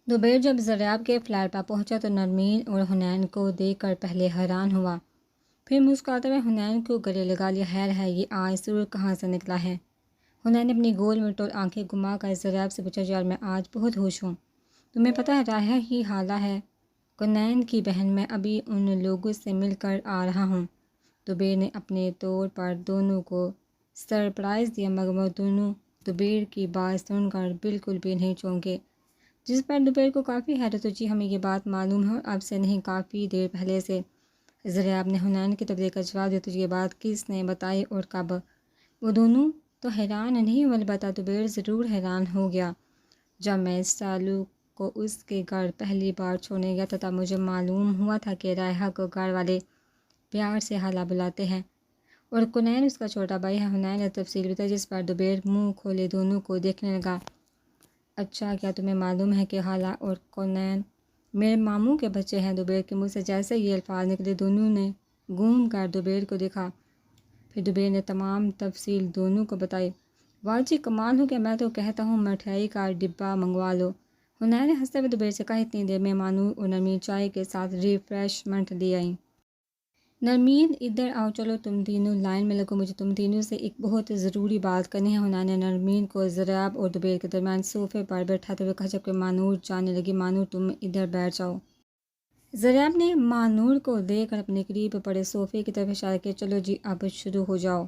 زبیر جب زریاب کے فلیٹ پر پہنچا تو نرمین اور حنین کو دیکھ کر پہلے حیران ہوا، پھر مسکراتے ہوئے حنین کو گلے لگا لیا۔ خیر ہے، یہ آج سرور کہاں سے نکلا ہے؟ حنین نے اپنی گول مٹول آنکھیں گھما کر زریاب سے پوچھا، یار میں آج بہت خوش ہوں، تمہیں پتہ ہے راہا ہی حالہ ہے، کنین کی بہن، میں ابھی ان لوگوں سے مل کر آ رہا ہوں۔ زبیر نے اپنے طور پر دونوں کو سرپرائز دیا، مگر وہ دونوں زبیر کی بات سن کر بالکل بھی نہیں چونکے، جس پر زبیر کو کافی حیرت ہوئی۔ جی ہمیں یہ بات معلوم ہے، اور اب سے نہیں، کافی دیر پہلے سے، زریاب نے حنین کی طرف دیکھ کر جواب دیا۔ تجھے یہ بات کس نے بتائی اور کب؟ وہ دونوں تو حیران نہیں ہوئے، البتہ زبیر ضرور حیران ہو گیا۔ جب میں سالو کو اس کے گھر پہلی بار چھوڑنے گیا تھا تب مجھے معلوم ہوا تھا کہ راہا کو گھر والے پیار سے حالہ بلاتے ہیں، اور کنین اس کا چھوٹا بھائی ہے۔ حنین نے تفصیل بتائی، جس پر زبیر منہ کھولے دونوں کو دیکھنے لگا۔ اچھا، کیا تمہیں معلوم ہے کہ حالہ اور کنین میرے ماموں کے بچے ہیں؟ زبیر کے منہ سے جیسے یہ الفاظ نکلے دونوں نے گھوم کر زبیر کو دیکھا، پھر زبیر نے تمام تفصیل دونوں کو بتائی۔ واہ جی، کمال ہو گیا، میں تو کہتا ہوں مٹھائی کا ڈبہ منگوا لو۔ حنین نے ہنستے ہوئے زبیر سے کہا۔ اتنی دیر میں مانور اور نرمین چائے کے ساتھ ریفریشمنٹ لے آئیں۔ نرمین ادھر آؤ، چلو تم تینوں لائن میں لگو، مجھے تم تینوں سے ایک بہت ضروری بات کرنی ہے۔ حنین نے نرمین کو زریاب اور زبیر کے درمیان صوفے پر بیٹھاتے ہوئے کہا، جبکہ مانور جانے لگی، مانور تم ادھر بیٹھ جاؤ۔ زریاب نے مانور کو دیکھ کر اپنے قریب پڑے صوفے کی طرف اشارہ کیا۔ چلو جی، اب شروع ہو جاؤ۔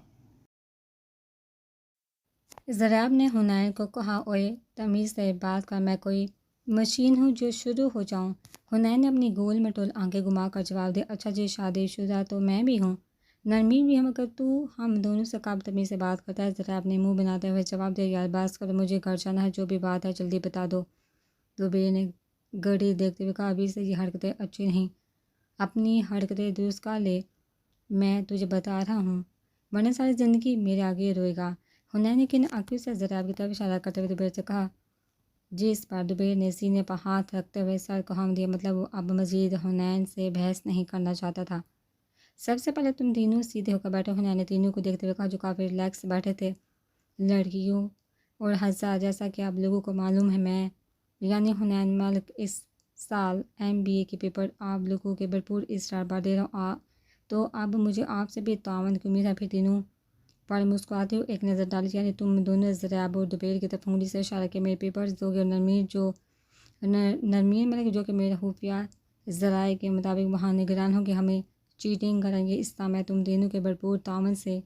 زریاب نے حنین کو کہا، اوئے تمیز سے بات کر، میں کوئی مشین ہوں جو شروع ہو جاؤں؟ حنین نے اپنی گول مٹول آنکھیں گھما کر جواب دیا، اچھا جی، شادی شدہ تو میں بھی ہوں، نرمین بھی ہے، مگر تو ہم دونوں سے کب تمیز سے بات کرتا ہے؟ زریاب نے منہ بناتے ہوئے جواب دیا، یار بس کرو، مجھے گھر جانا ہے، جو بھی بات ہے جلدی بتا دو۔ زبیر نے گھڑی دیکھتے ہوئے کہا، ابھی سے یہ حرکتیں اچھی نہیں، اپنی حرکتیں درست کر لے، میں تجھے بتا رہا ہوں، ورنہ ساری زندگی میرے آگے روئے گا۔ حنین نے کن آنکھوں سے زریاب کی طرف اشارہ کرتے ہوئے زبیر سے کہا، جس پر زبیر نے سینے پر ہاتھ رکھتے ہوئے سر کو ہم دیا، مطلب وہ اب مزید حنین سے بحث نہیں کرنا چاہتا تھا۔ سب سے پہلے تم تینوں سیدھے ہو کر بیٹھو۔ حنین نے تینوں کو دیکھتے ہوئے کہا، جو کافی ریلیکس بیٹھے تھے۔ لڑکیوں اور حضرات، جیسا کہ آپ لوگوں کو معلوم ہے، میں یعنی حنین ملک اس سال MBA کے پیپر آپ لوگوں کے بھرپور اصرار پر دے رہا ہوں، تو اب مجھے آپ سے بھی تعاون کی امید ہے۔ پھر تینوں پر مسکراتے ہوئے ایک نظر ڈالی، یعنی تم دونوں، زریاب اور زبیر کی طرف انگلی سے اشارہ کہ میرے پیپرز دو گے، اور نرمین ملک جو کہ میرے خفیہ ذرائع کے مطابق وہاں نگران ہوں کہ ہمیں چیٹنگ کریں گے، اس طرح میں تم تینوں کے بھرپور تعاون سے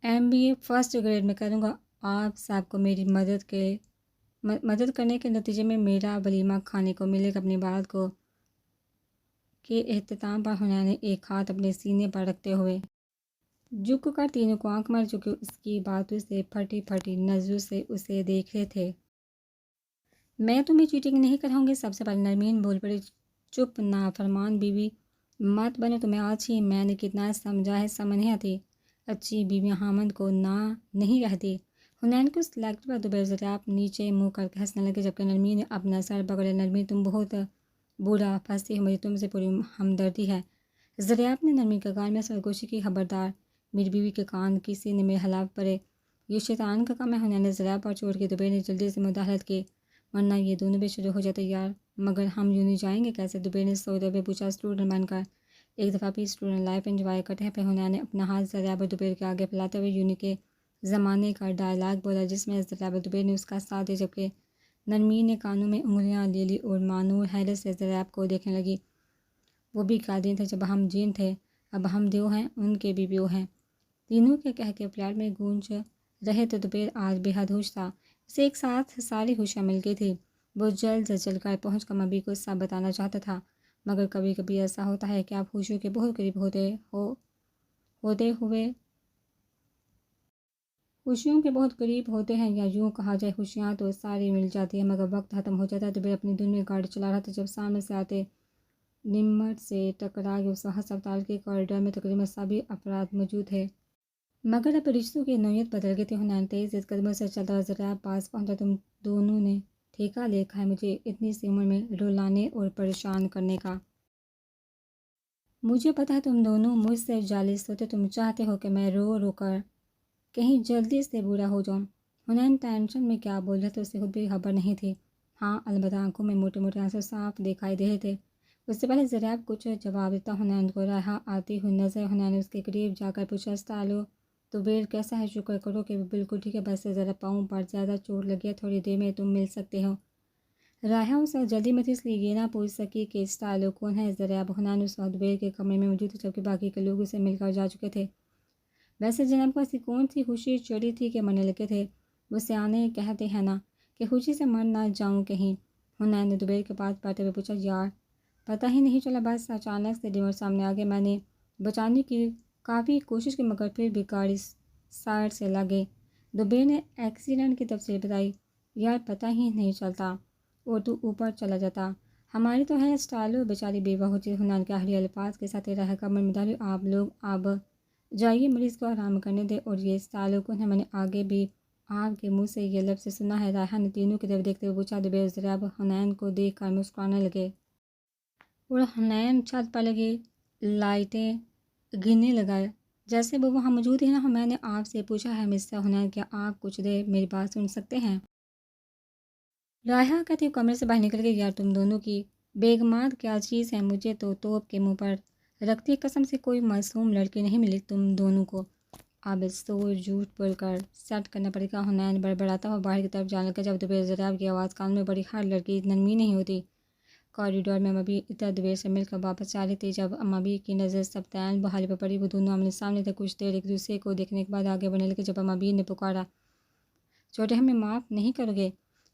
MBA فرسٹ گریڈ میں کروں گا۔ آپ سب کو میری مدد کرنے کے نتیجے میں میرا ولیمہ کھانے کو ملے گا۔ اپنی بات کو کے اختتام پر حنین نے ایک ہاتھ اپنے سینے پر رکھتے ہوئے جھک کر تینوں کو آنکھ ماری، جو کہ اس کی باتوں سے پھٹی پھٹی نظروں سے اسے دیکھ رہے تھے۔ میں تمہیں چیٹنگ نہیں کراؤں گی، سب سے پہلے نرمین بول پڑی۔ چپ، نافرمان بیوی مت بنو، تمہیں آج ہی میں نے کتنا سمجھا ہے، سمجھ نہیں آتی؟ اچھی بیویاں خامند کو نہ نہیں رہتی۔ حنین کو سلیکٹ پر زبیر زریاب نیچے منہ کر کے ہنسنے لگے، جبکہ نرمین نے اپنا سر پکڑے۔ نرمین تم بہت برا پھنسی ہو، مجھے تم سے پوری ہمدردی ہے۔ زریاب نے نرمین کے کان میں سرگوشی کی، خبردار، میری بیوی کے کان کسی نے میرے خلاف پڑے، یہ شیطان کا کام ہے۔ حنین نے زریاب پر چھوڑ کے زبیر نے جلدی سے مداخلت کی، ورنہ یہ دونوں بھی شروع ہو جاتے یار، مگر ہم یوں نہیں جائیں گے کیسے؟ زبیر نے سوچتے ہوئے پوچھا، اسٹوڈنٹ بن کر ایک دفعہ بھی اسٹوڈنٹ لائف انجوائے کرتے ہیں؟ پھر حنین نے اپنا ہاتھ زریاب اور زبیر کے آگے پھیلاتے ہوئے یونی کے زمانے کا ڈائلاگ بولا، جس میں زریاب اور زبیر نے اس کا ساتھ دیا، جبکہ نرمین نے کانوں میں انگلیاں لے لی اور مانور حیرت سے زریاب کو دیکھنے لگی۔ وہ بھی کیا دن تھے جب ہم جن تھے، اب ہم دیو ہیں، ان کے بھی بیو ہیں۔ تینوں کے کہہ کے فلیٹ میں گونج رہے تو زبیر آج بے حد خوش تھا، اسے ایک ساتھ ساری خوشیاں مل گئی تھی۔ وہ جلد سے جلد کر پہنچ کر مبی کو سب بتانا چاہتا تھا، مگر کبھی کبھی ایسا ہوتا ہے کہ آپ خوشیوں کے بہت قریب ہوتے ہیں، یا یوں کہا جائے خوشیاں تو ساری مل جاتی ہیں مگر وقت ختم ہو جاتا ہے۔ زبیر اپنی دھن میں گاڑی چلا رہا تھا جب سامنے سے آتے نمٹ سے ٹکرا گیا۔ اس وقت ہسپتال کے کوریڈور میں تقریباً سبھی افراد موجود تھے، مگر اب رشتوں کی نوعیت بدل گئی تھی۔ حنین تیز قدموں سے چلتا اور زریاب پاس پہنچا، تم دونوں نے ٹھیکہ لے رکھا ہے مجھے اتنی سی عمر میں رلانے اور پریشان کرنے کا۔ مجھے پتہ ہے تم دونوں مجھ سے جالس ہوتے، تم چاہتے ہو کہ میں رو رو کر کہیں جلدی سے بوڑھا ہو جاؤں۔ حنین ٹینشن میں کیا بول رہا تھا، اسے خود بھی خبر نہیں تھی۔ ہاں البتہ آنکھوں میں موٹے موٹے آنسو صاف دکھائی دے رہے تھے۔ اس سے پہلے زریاب کچھ جواب دیتا حنین کو رائحہ آتی ہوئی نظر حنین نے اس کے قریب جا کر پوچھا، استالو طبیل کیسا ہے؟ شکر کرو کہ وہ بالکل ٹھیک ہے، بس ذرا پاؤں پر زیادہ چوٹ لگی ہے، تھوڑی دیر میں تم مل سکتے ہو۔ رائحہ اس وقت جلدی میں تھی اس لیے یہ نہ پوچھ سکی کہ استالو کون ہے۔ زریاب حنین اس وقت طبیل کے کمرے میں موجود تھے جبکہ باقی کے لوگ اسے مل کر جا چکے تھے۔ ویسے جناب کو ایسی کون سی خوشی چڑھی تھی کہ مرنے لگے تھے؟ وہ سیانے کہتے ہیں نا کہ خوشی سے مر نہ جاؤں کہیں۔ حنین نے طبیل کے پاس بیٹھتے ہوئے پوچھا، یار پتہ ہی نہیں چلا، بس اچانک سے ڈیمر سامنے آ گئے، میں نے بچانے کی کافی کوشش کی مگر پھر بھی گاڑی سائڈ سے لگے۔ طبیل نے ایکسیڈنٹ کی تفصیل بتائی۔ یار پتہ ہی نہیں چلتا اور تو اوپر چلا جاتا، ہماری تو ہے اسٹالو بیچاری بیوہ ہو چکی۔ حنین کے آخری الفاظ کے ساتھ رہ کمر میں ڈالی، آپ لوگ اب جائیے، مریض کو آرام کرنے دے، اور یہ اسٹالو کون ہے؟ میں نے آگے بھی آپ کے منہ سے یہ لفظ سنا ہے۔ رائحہ نے تینوں کی طرف دیکھتے ہوئے پوچھا۔ طبیل زریاب حنین کو دیکھ کر مسکرانے لگے اور حنین چھت پر لگی لائٹیں گننے لگا جیسے وہ وہاں موجود ہی نہ ہو۔ میں نے آپ سے پوچھا ہے مسٹر حنین، کیا آپ کچھ دیر میری بات سن سکتے ہیں؟ رائحہ کہتی کمرے سے باہر نکل گئی۔ یار تم دونوں کی بیگمات کیا چیز ہے، مجھے تو توپ کے منہ پر رکھتی قسم سے کوئی معصوم لڑکی نہیں ملی تم دونوں کو، اب سو جھوٹ بول کر سیٹ کرنا پڑے گا۔ حنین بڑبڑاتا ہوا باہر کی طرف جانے لگا۔ جب طبیل زریاب کی آواز کان میں پڑی، ہر لڑکی نرمی نہیں ہوتی۔ کوریڈور میں امابی عطر طبیل سے مل کر واپس جا رہی تھی جب امابی کی نظر سبطین بحاری پر پڑی۔ وہ دونوں آمنے سامنے تھے، کچھ دیر ایک دوسرے کو دیکھنے کے بعد آگے بڑھنے لگے جب امابی نے پکارا، چھوٹے ہمیں معاف نہیں کرو گے؟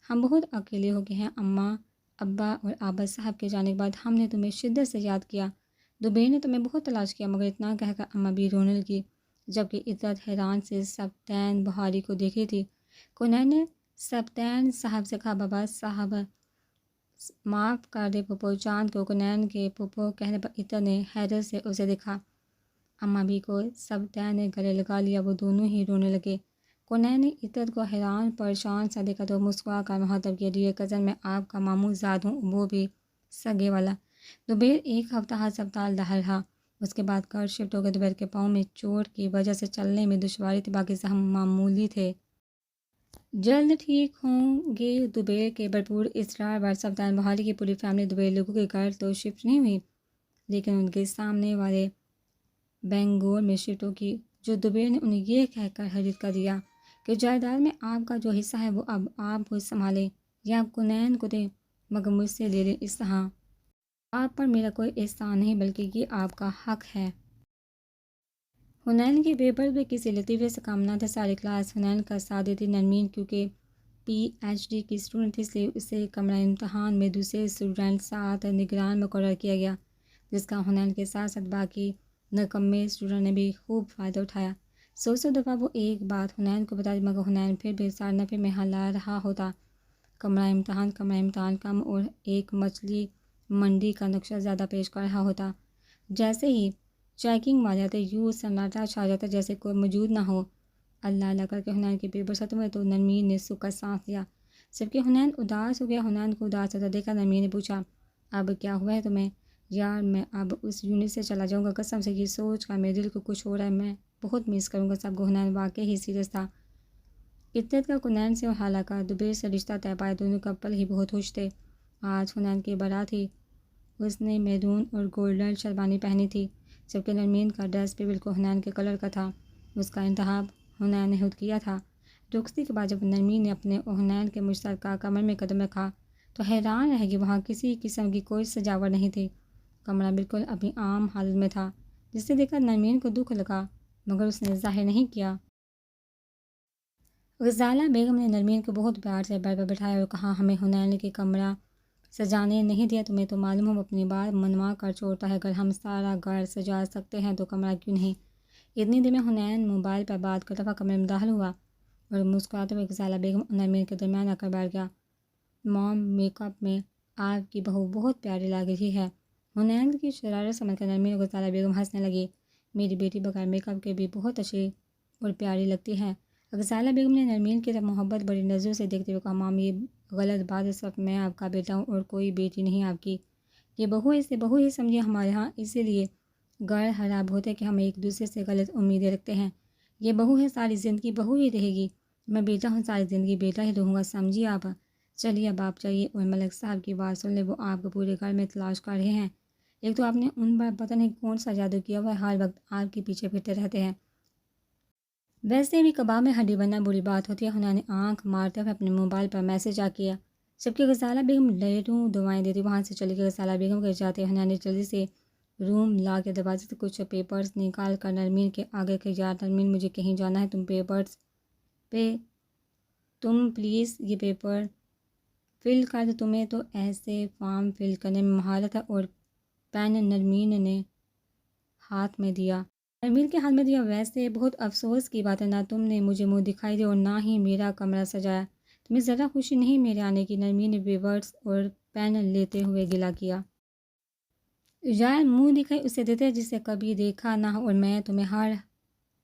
ہم بہت اکیلے ہو گئے ہیں، اماں ابا اور آبا صاحب کے جانے کے بعد ہم نے تمہیں شدت سے یاد کیا، طبیل نے تمہیں بہت تلاش کیا، مگر اتنا کہہ کر امابی رونے لگی جبکہ عطر حیران سے سبطین بحاری کو دیکھ رہی تھی۔ کونین نے سبطین صاحب سے کہا، بابا صاحب معاف کر دے پھپھو چاند کو۔ کونین کے پھپھو کہنے پر عطر نے حیرت سے اسے دیکھا۔ امابی کو سبطین نے گلے لگا لیا، وہ دونوں ہی رونے لگے۔ کونین نے عطر کو حیران پریشان سا دیکھا تو مسکرا کر مخاطب کیا، ڈیئر کزن، میں آپ کا ماموں زاد ہوں، وہ بھی سگے والا۔ طبیل ایک ہفتہ ہسپتال داخل رہا، اس کے بعد گھر شفٹ ہو گئے۔ طبیل کے پاؤں میں چوٹ کی وجہ سے چلنے میں دشواری تھی، باقی زخم معمولی تھے، جلد ٹھیک ہوں گے۔ طبیل کے بھرپور اصرار پر سبطین بحاری کی پوری فیملی طبیل لوگوں کے گھر تو شفٹ نہیں ہوئی لیکن ان کے سامنے والے بنگلور میں شفٹ ہوگی، جو طبیل نے انہیں یہ کہہ کر حریت کر دیا کہ جائیداد میں آپ کا جو حصہ ہے وہ اب آپ خود سنبھالیں یا کونین کو دیں، مگر مجھ سے لے لیں، اس طرح آپ پر میرا کوئی احسان نہیں بلکہ یہ آپ کا حق ہے۔ حنین کے پیپر بھی کسی لطیفے سے کام نہ تھے، ساری کلاس حنین کا ساتھ دیتی۔ نرمین کیونکہ پی ایچ ڈی کی اسٹوڈنٹ تھی اس لیے اسے کمرہ امتحان میں دوسرے اسٹوڈنٹ ساتھ نگران مقرر کیا گیا، جس کا حنین کے ساتھ ساتھ باقی نکمے اسٹوڈنٹ نے بھی خوب فائدہ اٹھایا۔ سو دفعہ وہ ایک بات حنین کو بتاتی مگر حنین پھر بھی سارے نفے میں ہلا رہا ہوتا۔ کمرہ امتحان کم اور ایک مچھلی منڈی کا نقشہ زیادہ پیش کر رہا ہوتا۔ جیسے ہی چیکنگ والے آتے یوں سناٹا چھا جاتا جیسے کوئی موجود نہ ہو۔ اللہ کر کے حنین کے پیپر ختم ہوئے تو نرمین نے سکھ کا سانس لیا جبکہ حنین اداس ہو گیا۔ حنین کو اداس ہوتا دیکھا نرمین نے پوچھا، اب کیا ہوا ہے تمہیں؟ یار میں اب اس یونٹ سے چلا جاؤں گا، قسم سے یہ سوچ کر میرے دل کو کچھ ہو رہا ہے، میں بہت مس کروں گا سب کو۔ حنین واقعی ہی سیریس تھا۔ عطر کا کونین سے اور حالہ کا طبیل سے رشتہ طے پایا، دونوں کپل ہی بہت خوش تھے۔ آج حنین کی بارات تھی، اس نے میرون اور گولڈن شیروانی پہنی تھی جبکہ نرمین کا ڈریس بھی بالکل حنین کے کلر کا تھا، اس کا انتخاب حنین نے خود کیا تھا۔ رخصتی کے بعد جب نرمین نے اپنے اور حنین کے مشترکہ کمرے میں قدم رکھا تو حیران رہ گئی، وہاں کسی قسم کی کوئی سجاوٹ نہیں تھی، کمرہ بالکل اپنی عام حالت میں تھا، جسے دیکھ کر نرمین کو دکھ لگا مگر اس نے ظاہر نہیں کیا۔ غزالہ بیگم نے نرمین کو بہت پیار سے بیڈ پر بٹھایا اور کہا، ہمیں حنین کے کمرہ سجانے نہیں دیا، تمہیں تو معلوم ہو وہ اپنی بات منوا کر چھوڑتا ہے، اگر ہم سارا گھر سجا سکتے ہیں تو کمرہ کیوں نہیں۔ اتنی دیر میں حنین موبائل پر بات کرتا ہوا کمرے میں داخل ہوا اور مسکراتے ہوئے غزالہ بیگم اور نرمین کے درمیان آ کر بیٹھ گیا۔ موم میک اپ میں آپ کی بہو بہت پیاری لگ رہی ہے۔ حنین کی شرارت سمجھ کر نرمین اور غزالہ بیگم ہنسنے لگی، میری بیٹی بغیر میک اپ کے بھی بہت اچھی اور پیاری لگتی ہے۔ غزالہ بیگم نے نرمین کی طرف محبت بڑی نظروں سے دیکھتے ہوئے کہا، مام یہ غلط بات ہے، اس وقت میں آپ کا بیٹا ہوں اور کوئی بیٹی نہیں آپ کی، یہ بہو ہے، اسے بہو ہی سمجھیے، ہمارے ہاں اسی لیے گھر خراب ہوتے کہ ہم ایک دوسرے سے غلط امیدیں رکھتے ہیں، یہ بہو ہے، ساری زندگی بہو ہی رہے گی، میں بیٹا ہوں، ساری زندگی بیٹا ہی رہوں گا، سمجھیے آپ۔ چلیے اب آپ جائیے اور ملک صاحب کی بات سن لیں، وہ آپ کو پورے گھر میں تلاش کر رہے ہیں۔ ایک تو آپ نے ان پر پتہ نہیں کون سا جادو کیا ہوا ہے، ہر وقت آپ کے پیچھے پھرتے رہتے ہیں۔ ویسے بھی کباب میں ہڈی بننا بری بات ہوتی ہے۔ انہوں نے آنکھ مارتے ہوئے اپنے موبائل پر میسج آ کیا، جبکہ غزالہ بیگم لیٹوں دعائیں دیتی وہاں سے چلی گئی۔ غزالہ بیگم کے جاتے انہوں نے جلدی سے روم لا کے دروازے سے کچھ پیپرز نکال کر نرمین کے آگے کہ یار نرمین مجھے کہیں جانا ہے، تم پلیز یہ پیپر فل کر دو، تمہیں تو ایسے فارم فل کرنے میں مہارت ہے۔ اور پین نرمین نے ہاتھ میں دیا، ویسے بہت افسوس کی بات ہے، نہ تم نے مجھے منہ دکھائی دی اور نہ ہی میرا کمرہ سجایا۔ تمہیں ذرا خوشی نہیں میرے آنے کی؟ نرمین نے پیپرز اور پین لیتے ہوئے گلا کیا۔ یار منہ دکھائی اسے دیتے جسے کبھی دیکھا نہ ہو، اور میں تمہیں ہر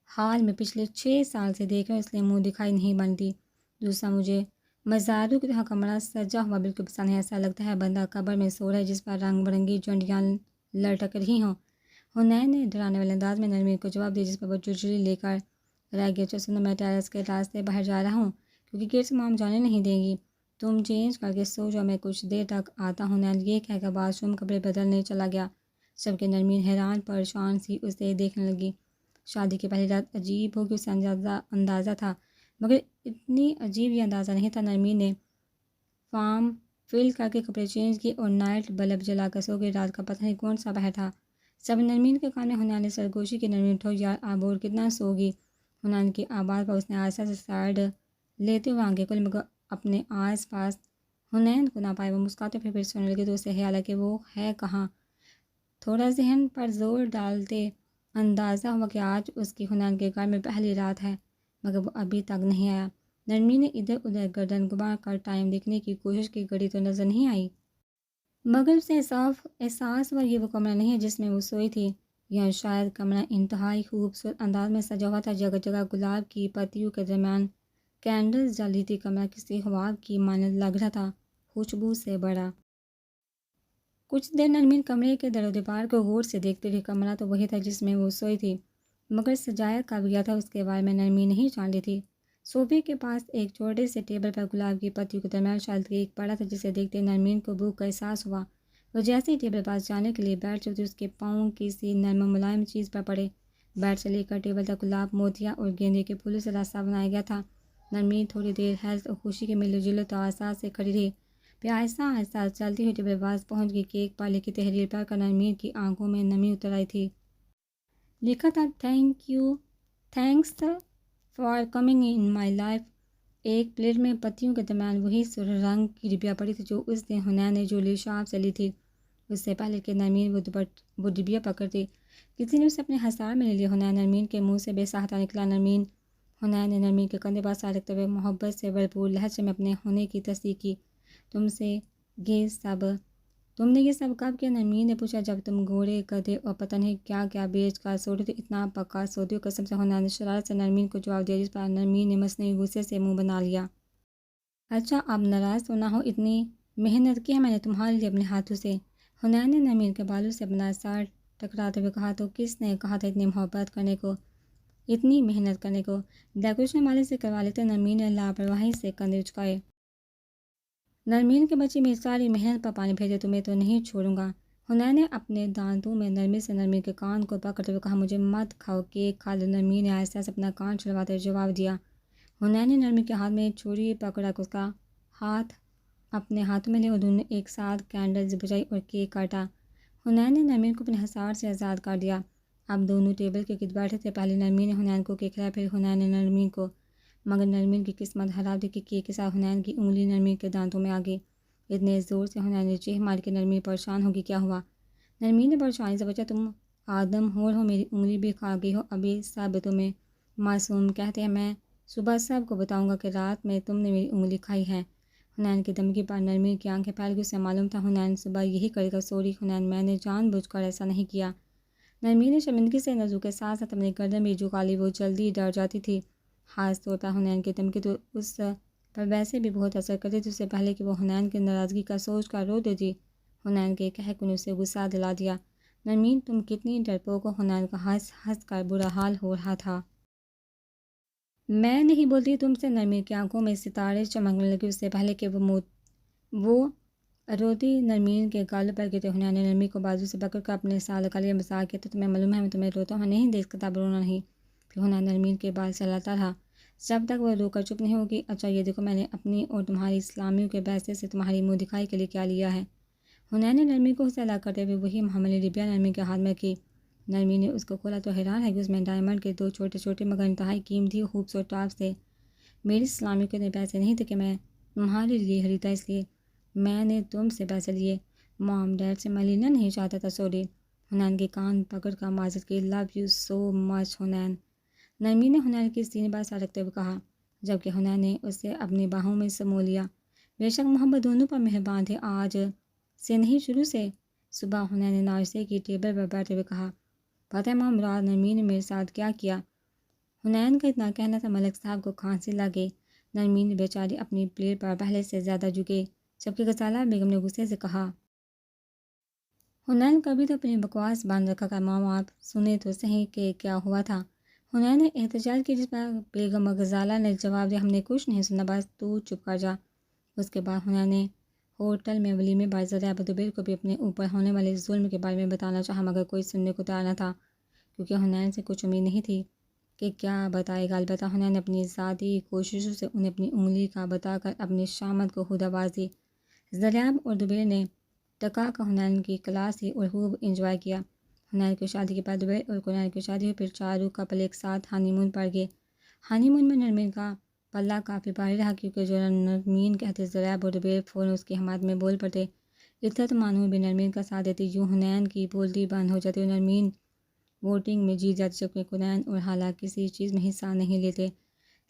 حال میں پچھلے 6 سال سے دیکھ رہا ہوں، اس لیے منہ دکھائی نہیں بنتی۔ دوسرا، مجھے مزاروں کی طرح کمرہ سجا ہوا بالکل پسند ہے، ایسا لگتا ہے بندہ قبر میں سو رہا ہے جس پر رنگ برنگی جھنڈیاں لٹک رہی ہوں۔ حنین نے ڈرانے والے انداز میں نرمین کو جواب دیا، جس پر وہ چڑچڑی لے کر رہ گیا۔ اچھا سنو، میں ٹیرس کے راستے باہر جا رہا ہوں کیونکہ گیٹ سے مام جانے نہیں دیں گی، تم چینج کر کے سو جاؤ، میں کچھ دیر تک آتا ہوں۔ حنین یہ کہہ کر واش روم کپڑے بدلنے چلا گیا، جبکہ نرمین حیران پریشان سی اسے دیکھنے لگی۔ شادی کی پہلی رات عجیب ہوگی اسے اندازہ تھا، مگر اتنی عجیب یہ اندازہ نہیں تھا۔ نرمین نے فارم فل کر کے کپڑے چینج کیے اور نائٹ بلب جلا کر سو گئی۔ رات کا پتہ نہیں کون سا پہر تھا، جب نرمین کے کان میں حنین نے سرگوشی کی۔ نرمین اٹھو یار، اب اور کتنا سوگی؟ حنین کی آواز پر اس نے آہستہ سے سائڈ لیتے ہوئے آنکھیں کھولی، مگر اپنے آس پاس حنین کو نہ پائے۔ وہ مسکراتے پھر سونے لگی تو اسے خیال ہے کہ وہ ہے کہاں۔ تھوڑا ذہن پر زور ڈالتے اندازہ ہوا کہ آج اس کی حنین کے گھر میں پہلی رات ہے، مگر وہ ابھی تک نہیں آیا۔ نرمین نے ادھر ادھر گردن گھما کر ٹائم دیکھنے کی کوشش کی، گھڑی تو نظر نہیں آئی، مگر اسے احساس ہوا یہ وہ کمرہ نہیں ہے جس میں وہ سوئی تھی، یا شاید کمرہ انتہائی خوبصورت انداز میں سجا ہوا تھا، جگہ جگہ گلاب کی پتیوں کے درمیان کینڈلز جل رہی تھی۔ کمرہ کسی خواب کی مانند لگ رہا تھا، خوشبو سے بڑا۔ کچھ دیر نرمین کمرے کے در و دیوار کو غور سے دیکھتی رہی۔ کمرہ تو وہی تھا جس میں وہ سوئی تھی، مگر سجایا کب گیا تھا اس کے بارے میں نرمین نہیں جانتی تھی۔ صوفے کے پاس ایک چھوٹے سے ٹیبل پر گلاب کی پتیوں کے درمیان شاید کیک پڑا تھا، جسے دیکھتے نرمین کو بھوک کا احساس ہوا۔ وہ جیسے ہی ٹیبل پاس جانے کے لیے بیٹھ چلتی، اس کے پاؤں کسی نرم و ملائم چیز پر پڑے۔ بیڈ سے لے کر ٹیبل تک گلاب، موتیا اور گیندے کے پھولوں سے راستہ بنایا گیا تھا۔ نرمین تھوڑی دیر حیرت اور خوشی کے ملے جلے تاثرات سے کھڑی رہی، پھر آہستہ آہستہ چلتی ہوئی ٹیبل پاس پہنچ گئی۔ کیک پر لکھی تحریر پڑھ کر نرمین کی آنکھوں میں نمی اتر آئی تھی۔ لکھا تھا، thanks for coming in my life. ایک پلیٹ میں پتیوں کے درمیان وہی سرخ رنگ کی ڈبیا پڑی تھی جو اس دن حنین نے جولی شاپ سے لی تھی۔ اس سے پہلے کہ نرمین وہ ڈبیا پکڑتی، کسی نے اسے اپنے حصار میں لے لیا۔ حنین نرمین کے منہ سے بے ساختہ نکلا، نرمین۔ حنین نے نرمین کے کندھے پر سر رکھتے ہوئے محبت سے بھرپور لہجے میں اپنے ہونے کی تصدیق کی۔ تم نے یہ سب کب کیا؟ نرمین نے پوچھا۔ جب تم گھوڑے، گدھے اور پتہ نہیں کیا کیا بیچ کر سوتی تھی، اتنا پکا سوتی ہو قسم سے، حنین نے شرارت سے نرمین کو جواب دیا، جس پر نرمین نے مصنوعی غصے سے منہ بنا لیا۔ اچھا اب ناراض تو نہ ہو، اتنی محنت کی ہے میں نے تمہارے لیے اپنے ہاتھوں سے۔ حنین نے نرمین کے بالوں سے اپنا سر ٹکراتے ہوئے کہا، تو کس نے کہا تھا اتنی محبت کرنے کو، اتنی محنت کرنے کو؟ ڈیکوریشن والے سے کروا لیتے۔ نرمین نے لاپرواہی سے کندھے اچکائے۔ نرمین کے بچے میری ساری محنت پر پانی پھیر دے، تمہیں تو نہیں چھوڑوں گا۔ حنین نے اپنے دانتوں میں نرمی سے نرمین کے کان کو پکڑتے ہوئے کہا، مجھے مت کھاؤ، کیک کھا لو۔ نرمین نے آہستہ سے اپنا کان چھڑواتے ہوئے جواب دیا۔ حنین نے نرمین کے ہاتھ میں چھری پکڑا کر اس کا ہاتھ اپنے ہاتھوں میں لیا اور دونوں نے ایک ساتھ کینڈلز بجھائی اور کیک کاٹا۔ حنین نے نرمین کو اپنے حصار سے آزاد کر دیا۔ اب دونوں ٹیبل کے گرد بیٹھے تھے، پہلے نرمین نے حنین کو کیک کھلایا، پھر حنین نے نرمین کو، مگر نرمین کی قسمت خراب تھی کہ کیک کے ساتھ حنین کی انگلی نرمین کے دانتوں میں آ گئی۔ اتنے زور سے حنین نے چیخ ماری کہ نرمین پریشان ہوگی۔ کیا ہوا؟ نرمین نے پریشانی سے پوچھا۔ تم آدم ہور ہو، میری انگلی بھی کھا گئی ہو، ابھی سب تمہیں معصوم کہتے ہیں، میں صبح سب کو بتاؤں گا کہ رات میں تم نے میری انگلی کھائی ہے۔ حنین کی دھمکی پر نرمین کی آنکھیں پھیل گئی، اسے معلوم تھا حنین صبح یہی کرے گا۔ سوری حنین، میں نے جان بوجھ کر ایسا نہیں کیا۔ نرمین نے شرمندگی سے نزو کے ساتھ ساتھ اپنی گردن بھی جھکا لی، وہ جلدی ڈر جاتی تھی، خاص طور پر حنین کی دھمکی تو اس پر ویسے بھی بہت اثر کرتی تھی۔ اس سے پہلے کہ وہ حنین کی ناراضگی کا سوچ کر رو دیتی، حنین کے کہر نے اسے غصہ دلا دیا۔ نرمین تم کتنی ڈرپوک ہو، حنین کا ہنس ہنس کر برا حال ہو رہا تھا۔ میں نہیں بولتی تم سے، نرمین کی آنکھوں میں ستارے چمکنے لگے۔ اس سے پہلے کہ وہ وہ روتی نرمین کے گال پر گرتے حنین نے نرمی کو بازو سے پکڑ کر اپنے سال کا لیے مزاح کیا، تو تمہیں معلوم ہے میں تمہیں روتا ہوں نہیں دیکھ کتاب رونا نہیں۔ پھر حنین نرمین کے بال چلاتا رہا جب تک وہ رو کر چپ نہیں ہوگی۔ اچھا یہ دیکھو میں نے اپنی اور تمہاری اسلامیوں کے پیسے سے تمہاری منہ دکھائی کے لیے کیا لیا ہے۔ حنین نے نرمی کو حوصلہ کرتے ہوئے وہی معمولی ڈبیا نرمی کے ہاتھ میں کی۔ نرمی نے اس کو کھولا تو حیران ہے کہ اس میں ڈائمنڈ کے 2 چھوٹے چھوٹے مگر انتہائی قیمتی اور خوبصورت ٹاپس تھے۔ میری اسلامیوں کے اتنے پیسے نہیں تھے کہ میں تمہارے لیے خریدا، اس لیے میں نے تم سے پیسے لیے۔ مام ڈیڈ سے میں لینا نہیں چاہتا تھا، سوری۔ حنین کے کان پکڑ کر معذرت کی۔ لو یو سو مچ حنین، نرمی نے حنین کی سینے پر سر رکھتے ہوئے کہا، جبکہ حنین نے اسے اپنی باہوں میں سمو لیا۔ بے شک محبت دونوں پر مہربان تھے، آج سے نہیں شروع سے۔ صبح حنین نے ناشتے کی ٹیبل پر بیٹھے ہوئے کہا، پتہ ہے مام رات نرمی نے میرے ساتھ کیا کیا؟ حنین کا اتنا کہنا تھا ملک صاحب کو کھانسی لگے۔ نرمین بیچاری اپنی پلیٹ پر پہلے سے زیادہ جھکے، جبکہ غزالہ بیگم نے غصے سے کہا، حنین کبھی تو اپنی بکواس بند رکھا کر، مام آپ سنیں تو صحیح کہ کیا ہوا تھا۔ حنین نے احتجاج کی، جس پر بیگم غزالہ نے جواب دیا، ہم نے کچھ نہیں سنا، بس تو چپ کر جا۔ اس کے بعد حنین نے ہوٹل میں ولیمے پر ذریعہ بدوبیر کو بھی اپنے اوپر ہونے والے ظلم کے بارے میں بتانا چاہا، مگر کوئی سننے کو تیار نہ تھا، کیونکہ حنین سے کچھ امید نہیں تھی کہ کیا بتائے گا۔ البتہ حنین نے اپنی ذاتی کوششوں سے انہیں اپنی انگلی کا بتا کر اپنی شامت کو خود آواز دی۔ ذریعہ اور دوبیر نے ٹکا کا حنین کی کلاس ہی اور خوب انجوائے کیا۔ حنین کی شادی کے بعد دوبیر اور قرآن کی شادی ہوئی، پھر چاروں کپل ایک ساتھ ہانی مون پر گئے۔ ہانی مون میں نرمین کا پلہ کافی بھاری رہا، کیونکہ جو نرمین کہتے ذریعہ اور دوبیر فوراً اس کی حمایت میں بول پڑتے۔ عزت مانو بھی نرمین کا ساتھ دیتی، یوں حنین کی بولتی بند ہو جاتی اور نرمین ووٹنگ میں جیت جاتی، جبکہ قرآن اور حالہ کسی چیز میں حصہ نہیں لیتے،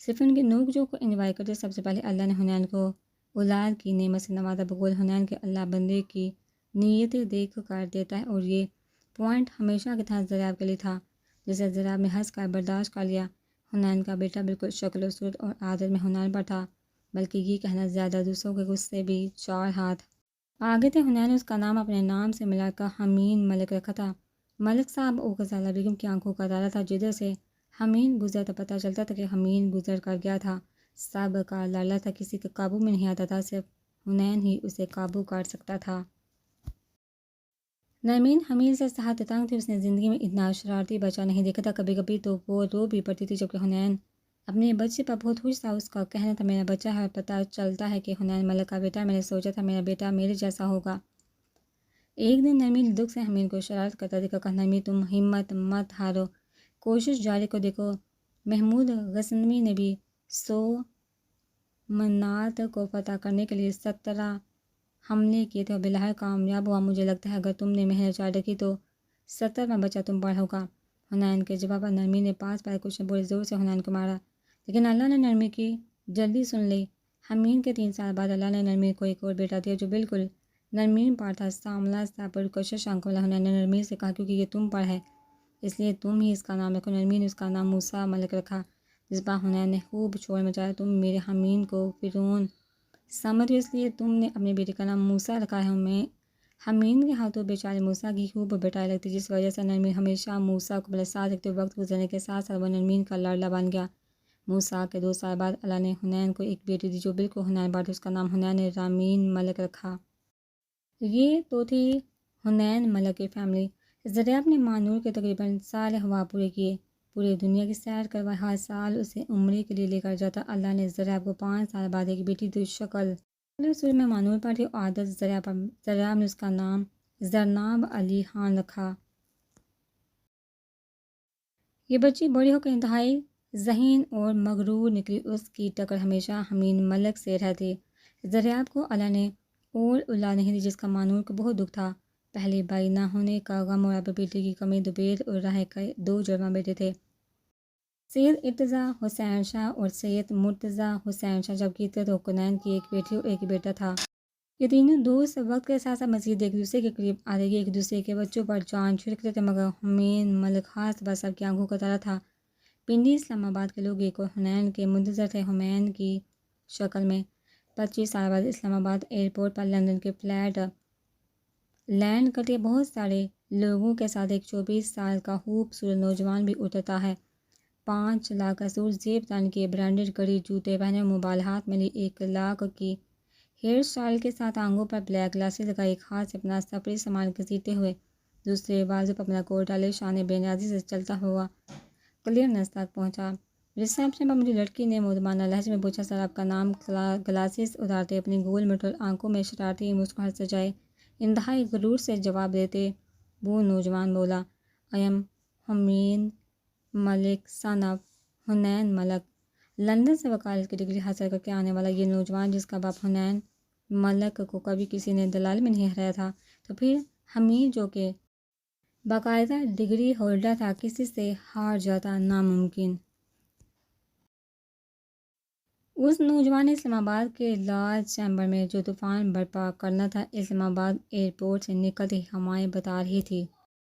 صرف ان کے نوک جھوک کو انجوائے کرتے۔ سب سے پہلے اللہ نے حنین کو اولاد کی نعمت سے نوازا، بقول حنین کے اللہ بندے کی نیتیں دیکھ کر دیتا ہے، اور یہ پوائنٹ ہمیشہ کی طرح ذریعہ کے لیے تھا، جسے ذریعہ نے ہنس کر برداشت کر لیا۔ حنین کا بیٹا بالکل شکل و صورت اور عادت میں حنین پر تھا، بلکہ یہ کہنا زیادہ دوسروں کے غصے بھی 4 ہاتھ آگے تھے۔ حنین نے اس کا نام اپنے نام سے ملا کر حمین ملک رکھا تھا۔ ملک صاحب اور غزالہ بیگم کی آنکھوں کا تارا تھا، جدھر سے حمین گزرتا پتہ چلتا تھا کہ حمین گزر کر گیا تھا۔ سب کا لالا تھا، کسی کے قابو میں نہیں آتا تھا، صرف حنین ہی اسے قابو کر سکتا تھا۔ نرمین حمین سے صحت تنگ تھی، اس نے زندگی میں اتنا شرارتی بچہ نہیں دیکھا تھا، کبھی کبھی تو وہ رو بھی پڑتی تھی، جبکہ حنین اپنے بچے پر بہت خوش تھا۔ اس کا کہنا تھا، میرا بچہ ہے، پتہ چلتا ہے کہ حنین ملک کا بیٹا ہے، میں نے سوچا تھا میرا بیٹا میرے جیسا ہوگا۔ ایک دن نرمین دکھ سے حمین کو شرارت کرتا دیکھا، کہا، نرمی تم ہمت مت ہارو، کوشش جاری کو، دیکھو محمود غزنوی نے بھی سومنات کو فتح کرنے کے لیے 17 حملے کیے تھے اور بالآخر کامیاب ہوا، مجھے لگتا ہے اگر تم نے محنت جاری رکھی تو 70واں بچہ تم پر ہوگا۔ حنین کے جواب پر نرمین نے پاس پائے کچھ بڑے زور سے حنین کو مارا، لیکن اللہ نے نرمی کی جلدی سن لی۔ حمین کے 3 سال بعد اللہ نے نرمین کو ایک اور بیٹا دیا، جو بالکل نرمین پر تھا، ساملا سا پرکشش آنکھوں والا۔ حنین نے نرمین سے کہا، کیونکہ یہ تم پر ہے اس لیے تم ہی اس کا نام رکھو۔ نرمین نے اس کا نام موسیٰ ملک رکھا، جس پر حنین نے خوب شور مچایا، تم میرے حمین کو فرعون سمجھتے ہو اس لیے تم نے اپنے بیٹے کا نام موسیٰ رکھا ہے۔ میں حمین کے ہاتھوں بیچارے موسیٰ کی خوب بٹائی لگتی، جس وجہ سے نرمین ہمیشہ موسیٰ کو اپنے ساتھ رکھتے، وقت گزرنے کے ساتھ ساتھ وہ نرمین کا لاڈلا بن گیا۔ موسیٰ کے 2 سال بعد اللہ نے حنین کو ایک بیٹی دی، جو بالکل حنین پر تھی، اس کا نام حنین نے رامین ملک رکھا۔ یہ تو تھی حنین ملک کی فیملی۔ ذریعہ اپنے ماں نور کے تقریباً سال ہوا پورے کیے، پوری دنیا کی سیر کروائے، ہر سال اسے عمرے کے لیے لے کر جاتا۔ اللہ نے ذریعہ کو 5 سال بعد ایک بیٹی دی، شکل سور میں مانور پر تھی اور عادت ذریعہ پر۔ ذریعہ نے اس کا نام زرناب علی خان رکھا۔ یہ بچی بڑی ہو کر انتہائی ذہین اور مغرور نکلی، اس کی ٹکر ہمیشہ حمین ملک سے رہتی۔ ذریعہ کو اللہ نے اور اولاد نہیں دی، جس کا مانور کو بہت دکھ تھا، پہلے بھائی نہ ہونے کا غم اور اب بیٹے کی کمی۔ دوبیر اور راہ کے 2 جڑواں بیٹے تھے، سید ارتضیٰ حسین شاہ اور سید مرتضیٰ حسین شاہ، جبکہ عطرت و کنین کی ایک بیٹی اور ایک بیٹا تھا۔ یہ تینوں دوست وقت کے ساتھ ساتھ مزید ایک دوسرے کے قریب آتے گئے، ایک دوسرے کے بچوں پر جان چھڑکتے تھے، مگر حمین ملک خاص طور پر سب کی آنکھوں کا تارا تھا۔ پنڈی اسلام آباد کے لوگ ایک اور حنین کے منتظر تھے، حمین کی شکل میں۔ 25 سال بعد اسلام آباد ایئرپورٹ پر لندن کے فلائٹ لینڈ کرتی ہے، بہت سارے لوگوں کے ساتھ ایک 24 سال کا خوبصورت نوجوان بھی اترتا ہے، 5 لاکھ کا سوٹ، زیب تن کے برانڈڈ گھڑی، جوتے پہنے، موبائل ہاتھ میں لی، 1 لاکھ کی ہیئر اسٹائل کے ساتھ آنکھوں پر بلیک گلاسز لگائی، ایک ہاتھ سے اپنا سپری سامان گھسیٹتے ہوئے دوسرے بازو پر اپنا کوٹ ڈالے شانے بے نیازی سے چلتا ہوا کلیئرنس تک پہنچا۔ ریسیپشن پر مجھے لڑکی نے مودبانہ لہجے میں پوچھا، سر آپ کا نام؟ گلاسز اتارتے اپنی گول مٹول آنکھوں میں شرارتی مسکراہٹ سجائے انتہائی غرور سے جواب دیتے وہ نوجوان بولا، I am Hameed Malik son of Hunain Malik. London سے وکالت کی ڈگری حاصل کر کے آنے والا یہ نوجوان، جس کا باپ حنین ملک کو کبھی کسی نے دلالی میں نہیں ہرایا تھا، تو پھر حمید جو کہ باقاعدہ ڈگری ہولڈر تھا، کسی سے ہار جاتا ناممکن۔ اس نوجوان نے اسلام آباد کے لال چیمبر میں جو طوفان برپا کرنا تھا، اسلام آباد ایئرپورٹ سے نکلتے ہی ہوائیں بتا رہی تھی